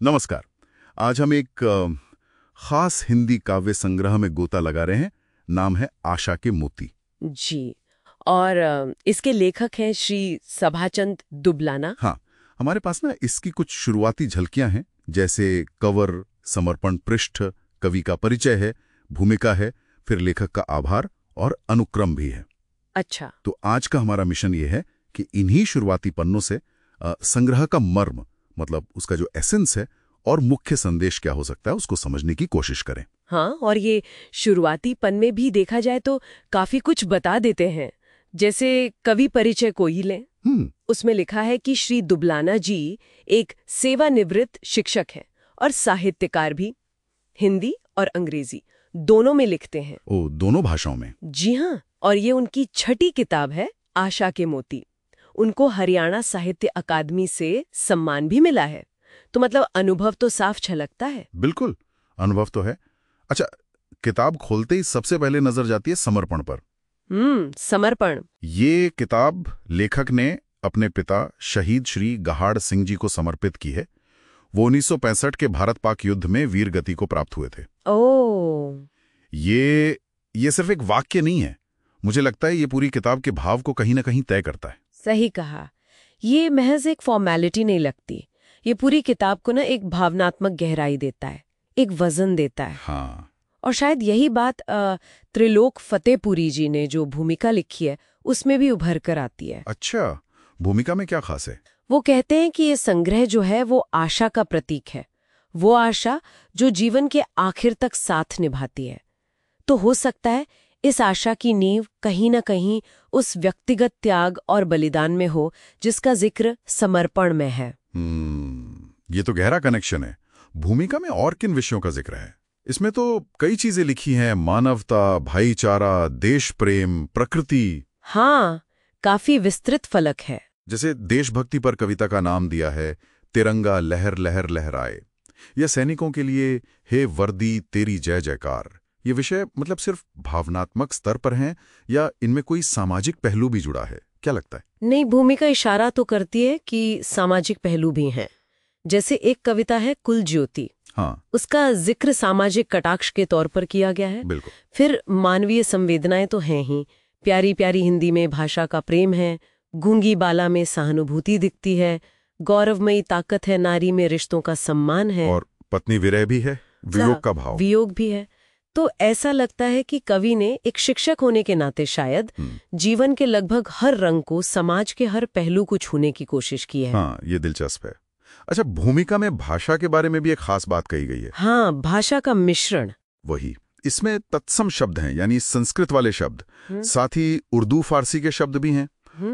नमस्कार। आज हम एक खास हिंदी काव्य संग्रह में गोता लगा रहे हैं। नाम है आशा के मोती। जी। और इसके लेखक हैं श्री सभाचंद दुबलाना। हाँ, हमारे पास ना इसकी कुछ शुरुआती झलकियां हैं, जैसे कवर, समर्पण पृष्ठ, कवि का परिचय है, भूमिका है, फिर लेखक का आभार और अनुक्रम भी है। अच्छा। तो आज का हमारा मिशन ये है कि इन्हीं शुरुआती पन्नों से संग्रह का मर्म, मतलब उसका जो एसेंस है और मुख्य संदेश क्या हो सकता है, उसको समझने की कोशिश करें। हाँ, और ये शुरुआती पन्ने भी देखा जाए तो काफी कुछ बता देते हैं। जैसे कवि परिचय को ही लें, उसमें लिखा है कि श्री दुबलाना जी एक सेवानिवृत्त शिक्षक हैं और साहित्यकार भी। हिंदी और अंग्रेजी दोनों में लिखते हैं। ओ, दोनों भाषाओं में? जी हाँ। और ये उनकी छठी किताब है, आशा के मोती। उनको हरियाणा साहित्य अकादमी से सम्मान भी मिला है। तो मतलब अनुभव तो साफ छलकता है। बिल्कुल, अनुभव तो है। अच्छा, किताब खोलते ही सबसे पहले नजर जाती है समर्पण पर। समर्पण। ये किताब लेखक ने अपने पिता शहीद श्री गहाड़ सिंह जी को समर्पित की है। वो 1965 के भारत पाक युद्ध में वीर गति को प्राप्त हुए थे। ओह। ये सिर्फ एक वाक्य नहीं है। मुझे लगता है ये पूरी किताब के भाव को कहीं ना कहीं तय करता है। सही कहा। ये महज एक फॉर्मेलिटी नहीं लगती। ये पूरी किताब को ना एक भावनात्मक गहराई देता है, एक वजन देता है। हाँ। और शायद यही बात त्रिलोक फतेहपुरी जी ने जो भूमिका लिखी है उसमें भी उभर कर आती है। अच्छा, भूमिका में क्या खास है? वो कहते हैं कि ये संग्रह जो है वो आशा का प्रतीक है। वो आशा जो जीवन के आखिर तक साथ निभाती है। तो हो सकता है इस आशा की नींव कहीं न कहीं उस व्यक्तिगत त्याग और बलिदान में हो जिसका जिक्र समर्पण में है। ये तो गहरा कनेक्शन है। भूमिका में और किन विषयों का जिक्र है? इसमें तो कई चीजें लिखी हैं, मानवता, भाईचारा, देश प्रेम, प्रकृति। हाँ, काफी विस्तृत फलक है। जैसे देशभक्ति पर कविता का नाम दिया है, तिरंगा लहर लहर लहराए, या सैनिकों के लिए हे वर्दी तेरी जय जयकार। ये विषय मतलब सिर्फ भावनात्मक स्तर पर हैं या इनमें कोई सामाजिक पहलू भी जुड़ा है? क्या लगता है? नहीं, भूमिका इशारा तो करती है कि सामाजिक पहलू भी हैं। जैसे एक कविता है कुल ज्योति। हाँ, उसका जिक्र सामाजिक कटाक्ष के तौर पर किया गया है। बिल्कुल। फिर मानवीय संवेदनाएं तो हैं ही। प्यारी प्यारी हिंदी में भाषा का प्रेम है, गूंगी बाला में सहानुभूति दिखती है, गौरवमयी ताकत है नारी में रिश्तों का सम्मान है, और पत्नी विरह भी है, वियोग का भाव। वियोग भी है। तो ऐसा लगता है कि कवि ने एक शिक्षक होने के नाते शायद जीवन के लगभग हर रंग को, समाज के हर पहलू को छूने की कोशिश की है। हाँ, ये दिलचस्प है। अच्छा, भूमिका में भाषा के बारे में भी एक खास बात कही गई है। हाँ, भाषा का मिश्रण। वही, इसमें तत्सम शब्द हैं, यानी संस्कृत वाले शब्द, साथ ही उर्दू फारसी के शब्द भी हैं,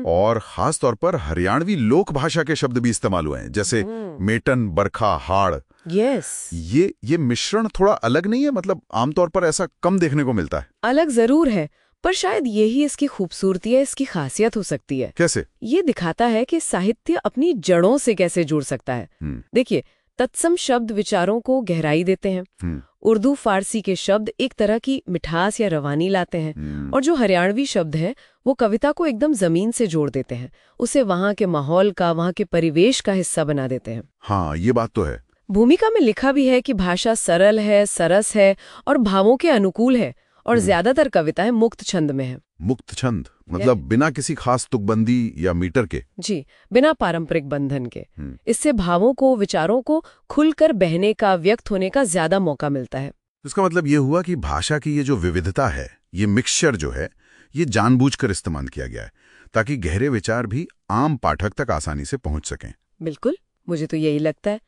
और खास तौर पर हरियाणवी लोक भाषा के शब्द भी इस्तेमाल हुए हैं, जैसे मेटन, बरखा, हाड़। यस। ये मिश्रण थोड़ा अलग नहीं है? मतलब आमतौर पर ऐसा कम देखने को मिलता है। अलग जरूर है, पर शायद यही इसकी खूबसूरती है, इसकी खासियत हो सकती है। कैसे? ये दिखाता है कि साहित्य अपनी जड़ों से कैसे जुड़ सकता है। देखिए, तत्सम शब्द विचारों को गहराई देते हैं। उर्दू फारसी के शब्द एक तरह की मिठास या रवानी लाते हैं, और जो हरियाणवी शब्द हैं वो कविता को एकदम जमीन से जोड़ देते हैं, उसे वहाँ के माहौल का, वहाँ के परिवेश का हिस्सा बना देते हैं। हाँ, ये बात तो है। भूमिका में लिखा भी है कि भाषा सरल है, सरस है और भावों के अनुकूल है, और ज्यादातर कविताएं मुक्त छंद में है। मुक्त छंद मतलब बिना किसी खास तुकबंदी या मीटर के? जी, बिना पारंपरिक बंधन के। इससे भावों को, विचारों को खुलकर बहने का, व्यक्त होने का ज्यादा मौका मिलता है। इसका मतलब ये हुआ कि भाषा की ये जो विविधता है, ये मिक्सचर जो है, ये जानबूझकर इस्तेमाल किया गया है ताकि गहरे विचार भी आम पाठक तक आसानी से पहुंच सकें। बिल्कुल, मुझे तो यही लगता है।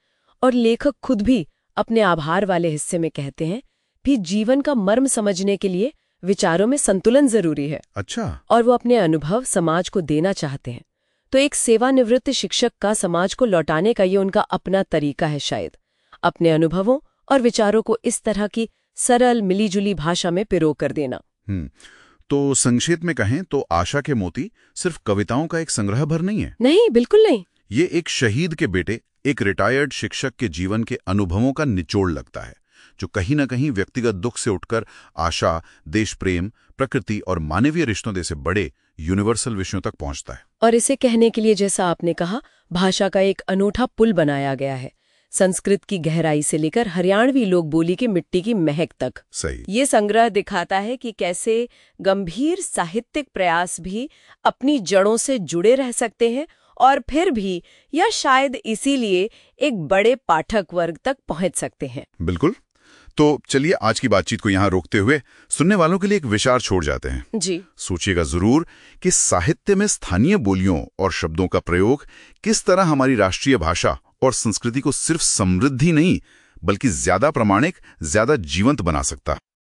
और लेखक खुद भी अपने आभार वाले हिस्से में कहते हैं भी जीवन का मर्म समझने के लिए विचारों में संतुलन जरूरी है। अच्छा। और वो अपने अनुभव समाज को देना चाहते हैं। तो एक सेवानिवृत्त शिक्षक का समाज को लौटाने का ये उनका अपना तरीका है, शायद अपने अनुभवों और विचारों को इस तरह की सरल मिलीजुली भाषा में पिरो कर देना। तो संक्षेप में कहें तो आशा के मोती सिर्फ कविताओं का एक संग्रह भर नहीं है। नहीं, बिल्कुल नहीं। ये एक शहीद के बेटे, एक रिटायर्ड शिक्षक के जीवन के अनुभवों का निचोड़ लगता है, जो कहीं न कहीं व्यक्तिगत दुख से उठकर आशा, देश प्रेम, प्रकृति और मानवीय रिश्तों जैसे बड़े यूनिवर्सल विषयों तक पहुंचता है। और इसे कहने के लिए, जैसा आपने कहा, भाषा का एक अनूठा पुल बनाया गया है। संस्कृत की गहराई से लेकर हरियाणवी लोक बोली की मिट्टी की महक तक। सही। ये संग्रह दिखाता है कि कैसे गंभीर साहित्यिक प्रयास भी अपनी जड़ों से जुड़े रह सकते हैं और फिर भी, या शायद इसीलिए, एक बड़े पाठक वर्ग तक पहुंच सकते हैं। बिल्कुल। तो चलिए आज की बातचीत को यहाँ रोकते हुए सुनने वालों के लिए एक विचार छोड़ जाते हैं। जी। सोचिएगा जरूर कि साहित्य में स्थानीय बोलियों और शब्दों का प्रयोग किस तरह हमारी राष्ट्रीय भाषा और संस्कृति को सिर्फ समृद्धि नहीं, बल्कि ज्यादा प्रामाणिक, ज्यादा जीवंत बना सकता है।